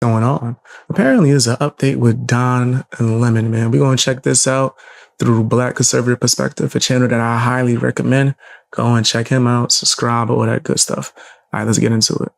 going on. Apparently, there's an update with Don Lemon, man. We're going to check this out through Black Conservative Perspective, a channel that I highly recommend. Go and check him out, subscribe, all that good stuff. All right, let's get into it.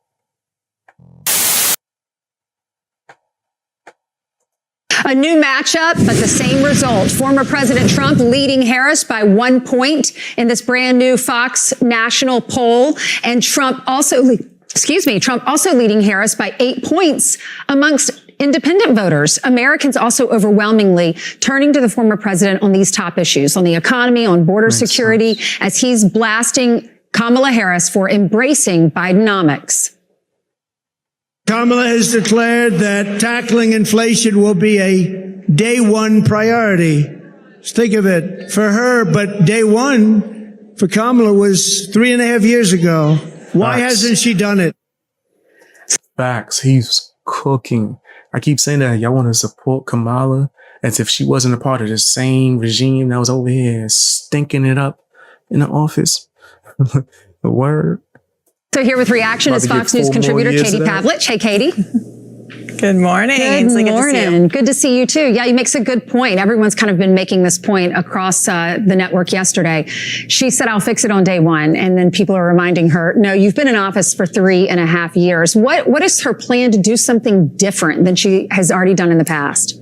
A new matchup, but the same result. Former President Trump leading Harris by 1 point in this brand new Fox national poll. And Trump also leading Harris by 8 points amongst independent voters. Americans also overwhelmingly turning to the former president on these top issues, on the economy, on border security, as he's blasting Kamala Harris for embracing Bidenomics. Kamala has declared that tackling inflation will be a day one priority. Just think of it for her, but day one for Kamala was 3.5 years ago. Why hasn't she done it? Facts. He's cooking. I keep saying that y'all want to support Kamala as if she wasn't a part of the same regime that was over here stinking it up in the office. The word. So here with reaction is Fox News contributor Katie Pavlich. Hey, Katie. Good morning. Good morning. Good to see you too. Yeah, he makes a good point. Everyone's kind of been making this point across the network yesterday. She said, I'll fix it on day one. And then people are reminding her, no, you've been in office for 3.5 years. What is her plan to do something different than she has already done in the past?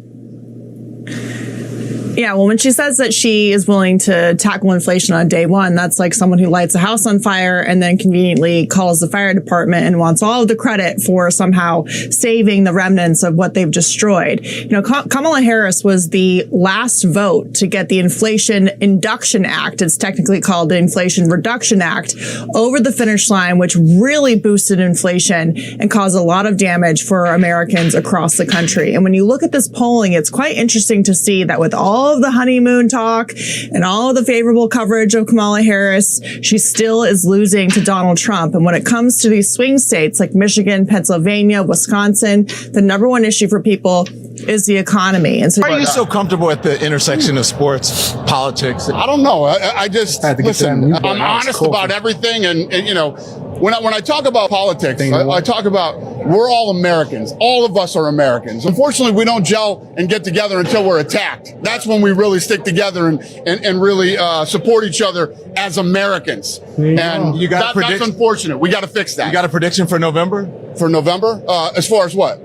Yeah, well, when she says that she is willing to tackle inflation on day one, that's like someone who lights a house on fire and then conveniently calls the fire department and wants all of the credit for somehow saving the remnants of what they've destroyed. You know, Kamala Harris was the last vote to get the Inflation Induction Act, it's technically called the Inflation Reduction Act, over the finish line, which really boosted inflation and caused a lot of damage for Americans across the country. And when you look at this polling, it's quite interesting to see that with all of the honeymoon talk and all of the favorable coverage of Kamala Harris, she still is losing to Donald Trump. And when it comes to these swing states like Michigan, Pennsylvania, Wisconsin, the number one issue for people is the economy. And so, why are you so comfortable at the intersection of sports, politics? I don't know. I just listen. I'm honest about everything, and you know, when I talk about politics, I talk about we're all Americans. All of us are Americans. Unfortunately, we don't gel and get together until we're attacked. That's when we really stick together and really support each other as Americans. And you got that's unfortunate. We got to fix that. You got a prediction for November? For November, as far as what?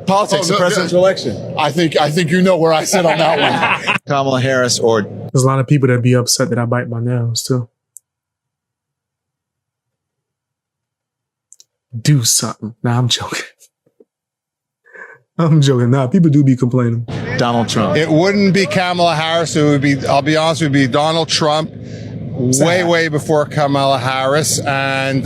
Politics, the presidential election. I think you know where I sit on that one. Kamala Harris or there's a lot of people that be upset that I bite my nails too. Do something. Nah, I'm joking. I'm joking. Nah, people do be complaining. Donald Trump. It wouldn't be Kamala Harris. It would be, I'll be honest, it would be Donald Trump way before Kamala Harris. And,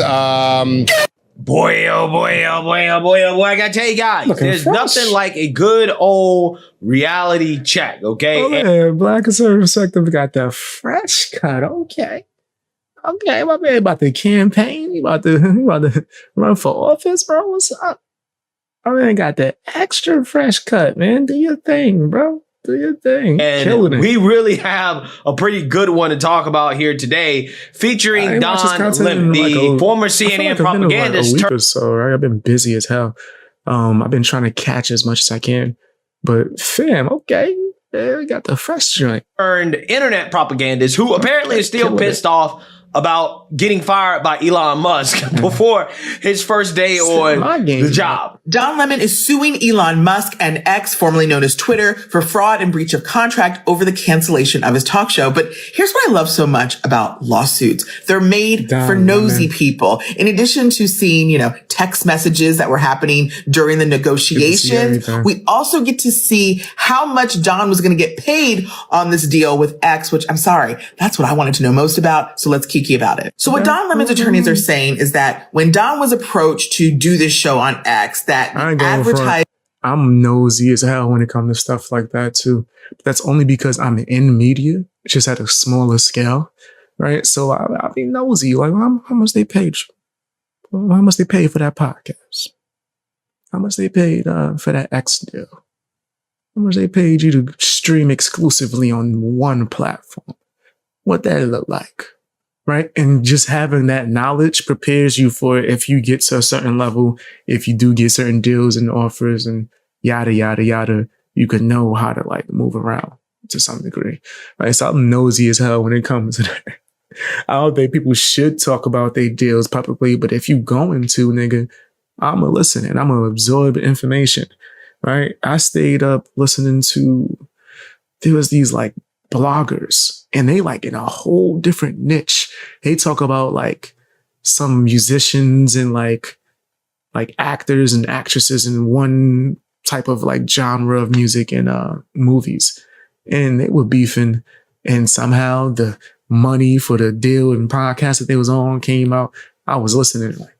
boy, oh boy, oh boy, oh boy, oh boy. I gotta tell you guys, there's nothing like a good old reality check, okay? Oh, man, Black Conservative Perspective got the fresh cut. Okay, my man about to campaign. He about to run for office, bro. What's up? My man got the extra fresh cut, man. Do your thing, bro. Do your thing. And we really have a pretty good one to talk about here today, featuring Don Lemon, the former CNN propagandist. Like a week or so, right? I've been busy as hell. I've been trying to catch as much as I can. But fam, okay. Yeah, we got the fresh joint. Turned internet propagandist who apparently is still pissed off about getting fired by Elon Musk before his first day on the job. Don Lemon is suing Elon Musk and X, formerly known as Twitter, for fraud and breach of contract over the cancellation of his talk show. But here's what I love so much about lawsuits. They're made for nosy people. In addition to seeing, text messages that were happening during the negotiations, we also get to see how much Don was going to get paid on this deal with X, which I'm sorry, that's what I wanted to know most about. So let's kiki about it. So what Don Lemon's attorneys are saying is that when Don was approached to do this show on X, that I'm nosy as hell when it comes to stuff like that too. But that's only because I'm in media, just at a smaller scale, right? So I'll be nosy. Like, how much they paid? How much they paid for that podcast? How much they paid for that X deal? How much they paid you to stream exclusively on one platform? What that look like? right? And just having that knowledge prepares you for if you get to a certain level, if you do get certain deals and offers and yada, yada, yada, you can know how to like move around to some degree, right? So I'm nosy as hell when it comes to that. I don't think people should talk about their deals publicly, but if you going to, nigga, I'm going to listen and I'm going to absorb information, right? I stayed up listening to, there was these like bloggers and they like in a whole different niche. They talk about like some musicians and like actors and actresses in one type of like genre of music and movies. And they were beefing and somehow the money for the deal and podcast that they was on came out. I was listening like,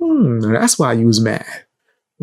that's why you was mad.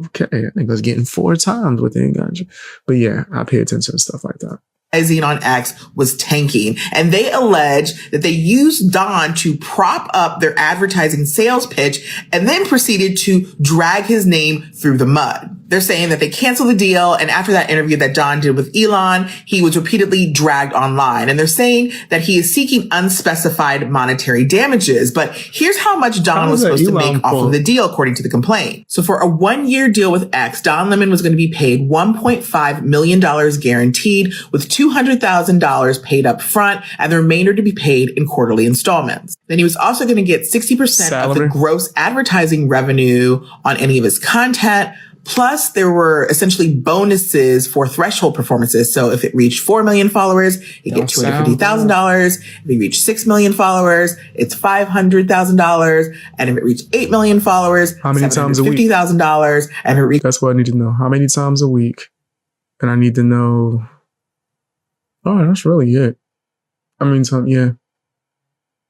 Okay, I think I was getting 4 times what they got you. But yeah, I pay attention to stuff like that. On X was tanking, and they allege that they used Don to prop up their advertising sales pitch and then proceeded to drag his name through the mud. They're saying that they canceled the deal, and after that interview that Don did with Elon, he was repeatedly dragged online. And they're saying that he is seeking unspecified monetary damages. But here's how much Don was supposed to make off of the deal, according to the complaint. So for a 1-year deal with X, Don Lemon was going to be paid $1.5 million guaranteed, with $200,000 paid up front and the remainder to be paid in quarterly installments. Then he was also going to get 60% of the gross advertising revenue on any of his content. Plus, there were essentially bonuses for threshold performances. So if it reached 4 million followers, he'd get $250,000. If it reached 6 million followers, it's $500,000. And if it reached 8 million followers, how many times a week? $50,000. And if it reached— that's what I need to know. How many times a week? And I need to know. Oh, that's really it. I mean, yeah.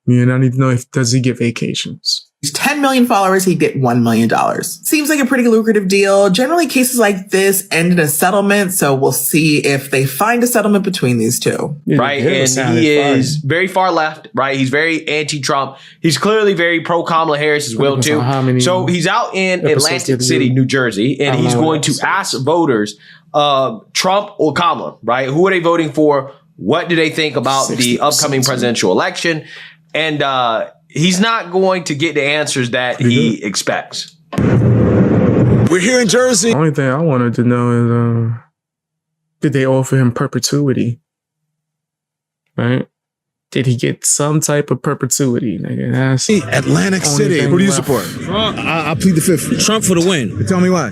Yeah, and I need to know does he get vacations? 10 million followers, he'd get $1 million. Seems like a pretty lucrative deal. Generally, cases like this end in a settlement, so we'll see if they find a settlement between these two. Right, and he is very far left, right? He's very anti-Trump. He's clearly very pro-Kamala Harris as well, too. So he's out in Atlantic City, New Jersey, and he's going to ask voters, Trump or Kamala, right? Who are they voting for? What do they think about the upcoming presidential election? And he's not going to get the answers that he expects. We're here in Jersey. The only thing I wanted to know is, did they offer him perpetuity? Right? Did he get some type of perpetuity? That's Atlantic City. Who do you support? I plead the fifth. Trump for the win. Tell me why.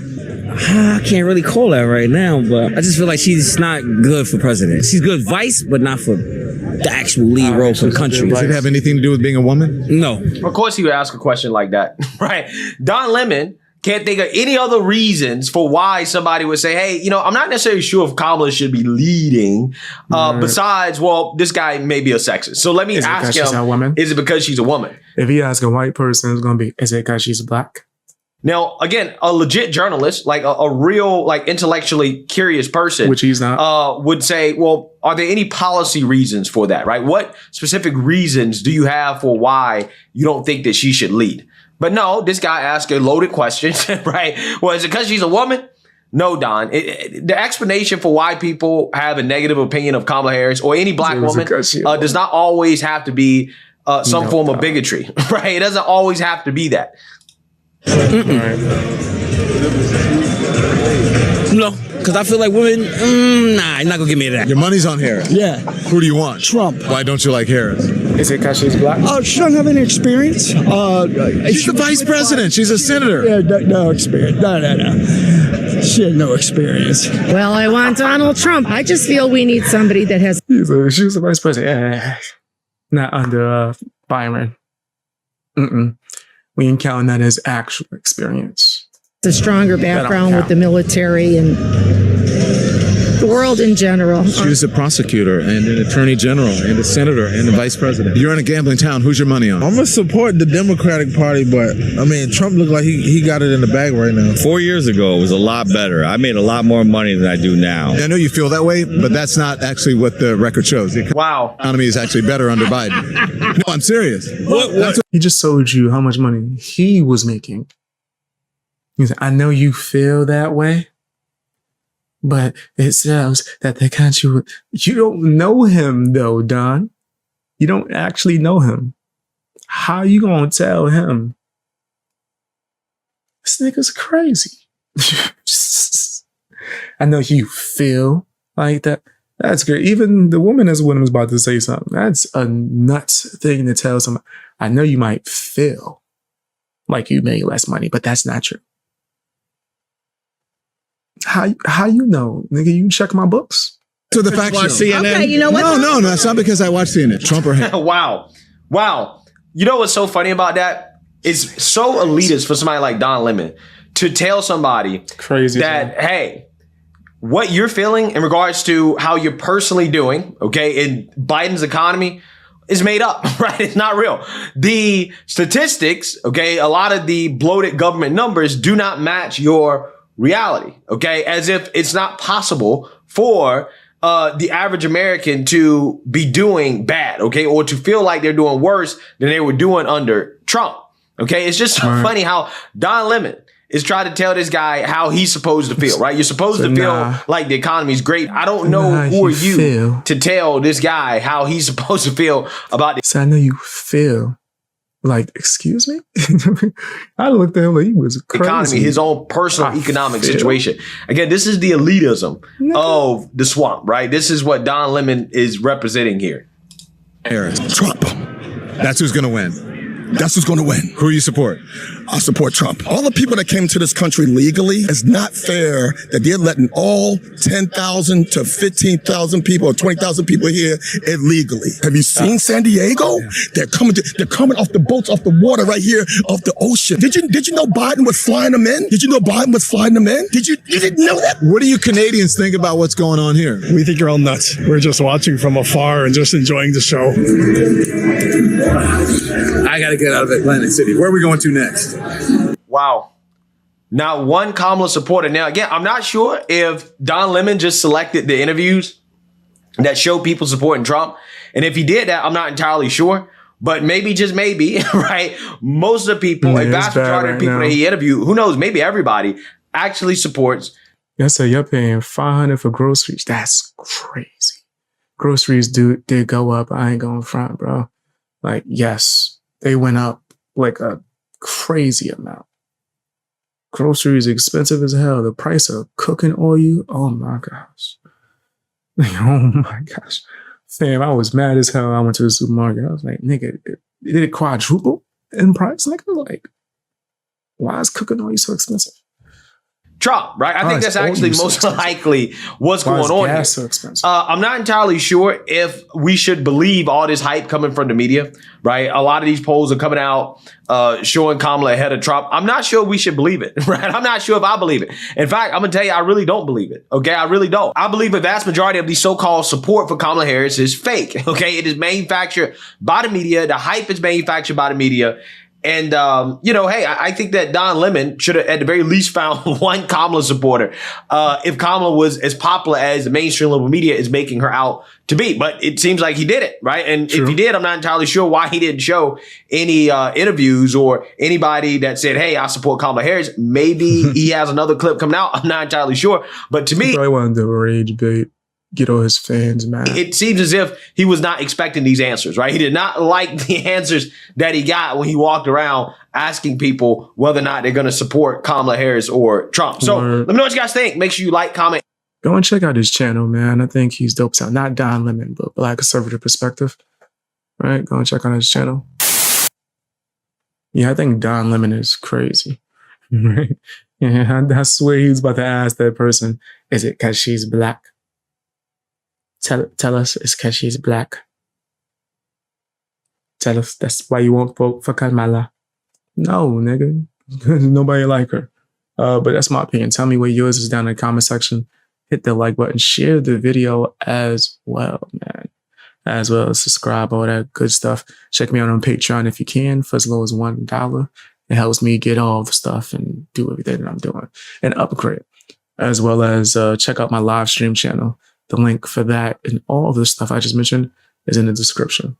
I can't really call that right now, but I just feel like she's not good for president. She's good vice, but not for the actual lead role for the country. Does it have anything to do with being a woman? No. Of course he would ask a question like that, right? Don Lemon can't think of any other reasons for why somebody would say, hey, you know, I'm not necessarily sure if Kamala should be leading, besides, well, this guy may be a sexist. So let me ask him, is it because she's a woman? If he asks a white person, it's going to be, is it because she's black? Now, again, a legit journalist, like a real, like intellectually curious person, which he's not, would say, well, are there any policy reasons for that, right? What specific reasons do you have for why you don't think that she should lead? But no, this guy asked a loaded question, right? Well, is it because she's a woman? No, Don. The explanation for why people have a negative opinion of Kamala Harris or any black woman does not always have to be some form of bigotry, right? It doesn't always have to be that. No, because I feel like women, nah, you're not going to give me that. Your money's on Harris. Yeah. Who do you want? Trump. Why don't you like Harris? Is it because she's black? She doesn't have any experience. She's the vice president. She's a senator. Yeah, no experience. No. She had no experience. Well, I want Donald Trump. I just feel we need somebody that has... She was the vice president. Not under Byron. We ain't counting that as actual experience. A stronger background with the military and the world in general. She was a prosecutor and an attorney general and a senator and a vice president. You're in a gambling town. Who's your money on? I'm going to support the Democratic Party, but I mean, Trump looked like he got it in the bag right now. 4 years ago, it was a lot better. I made a lot more money than I do now. I know you feel that way, but that's not actually what the record shows. The economy is actually better under Biden. No, I'm serious. What? He just told you how much money he was making. He said, I know you feel that way, but it shows that the country, you don't know him though, Don. You don't actually know him. How you gonna tell him? This nigga's crazy. I know you feel like that. That's great. Even the woman as one was about to say something. That's a nuts thing to tell someone. I know you might feel like you made less money, but that's not true. How you know? Nigga, you check my books. To the fact CNN. Okay, you know what? No, it's not because I watch CNN. Trump or him. Wow. You know what's so funny about that? It's so elitist for somebody like Don Lemon to tell somebody crazy that, hey, what you're feeling in regards to how you're personally doing, okay, in Biden's economy is made up, right? It's not real. The statistics, okay, a lot of the bloated government numbers do not match your reality, okay? As if it's not possible for the average American to be doing bad, okay, or to feel like they're doing worse than they were doing under Trump, okay? It's just so funny how Don Lemon is trying to tell this guy how he's supposed to feel, right? You're supposed to feel like the economy's great. I don't know who are you to tell this guy how he's supposed to feel about this. So I know you feel like, excuse me? I looked at him like he was crazy. Economy, his own personal economic situation. Again, this is the elitism of the swamp, right? This is what Don Lemon is representing here. Harris. Trump. That's who's going to win. That's who's going to win. Who you support? I support Trump. All the people that came to this country legally, it's not fair that they're letting all 10,000 to 15,000 people or 20,000 people here illegally. Have you seen San Diego? They're coming off the boats, off the water right here, off the ocean. Did you know Biden was flying them in? Did you know Biden was flying them in? You didn't know that? What do you Canadians think about what's going on here? We think you're all nuts. We're just watching from afar and just enjoying the show. I got to get out of Atlantic City. Where are we going to next? Wow. Now, one Kamala supporter. Now, again, I'm not sure if Don Lemon just selected the interviews that show people supporting Trump. And if he did that, I'm not entirely sure. But maybe, just maybe, right? Most of the people, a vast majority of people that he interviewed, who knows, maybe everybody actually supports. Yes, sir. You're paying $500 for groceries. That's crazy. Groceries did go up. I ain't going front, bro. Like, yes, they went up like a crazy amount. Groceries expensive as hell. The price of cooking oil, oh my gosh. Oh my gosh. Fam, I was mad as hell. I went to the supermarket. I was like, nigga, did it quadruple in price? Nigga, like, why is cooking oil so expensive? Trump, right? I think that's actually most likely what's going on here. So expensive? I'm not entirely sure if we should believe all this hype coming from the media, right? A lot of these polls are coming out showing Kamala ahead of Trump. I'm not sure we should believe it, right? I'm not sure if I believe it. In fact, I'm going to tell you, I really don't believe it, okay? I really don't. I believe a vast majority of the so-called support for Kamala Harris is fake, okay? It is manufactured by the media. The hype is manufactured by the media. And, hey, I think that Don Lemon should have at the very least found one Kamala supporter if Kamala was as popular as the mainstream liberal media is making her out to be. But it seems like he did it, right? And if he did, I'm not entirely sure why he didn't show any interviews or anybody that said, hey, I support Kamala Harris. Maybe he has another clip coming out. I'm not entirely sure. But to me, he probably wanted to rage bait. Get all his fans mad. It seems as if he was not expecting these answers, right? He did not like the answers that he got when he walked around asking people whether or not they're going to support Kamala Harris or Trump. So let me know what you guys think. Make sure you like, comment. Go and check out his channel, man. I think he's dope. So not Don Lemon, but Black Conservative Perspective. Right? Go and check out his channel. Yeah, I think Don Lemon is crazy. Right? Yeah, I swear he was about to ask that person, is it because she's black? Tell us it's because she's black. Tell us that's why you won't vote for Kamala. No, nigga. Nobody like her. But that's my opinion. Tell me what yours is down in the comment section. Hit the like button. Share the video as well, man. As well as subscribe, all that good stuff. Check me out on Patreon if you can for as low as $1. It helps me get all the stuff and do everything that I'm doing and upgrade. As well as check out my live stream channel. The link for that and all the stuff I just mentioned is in the description.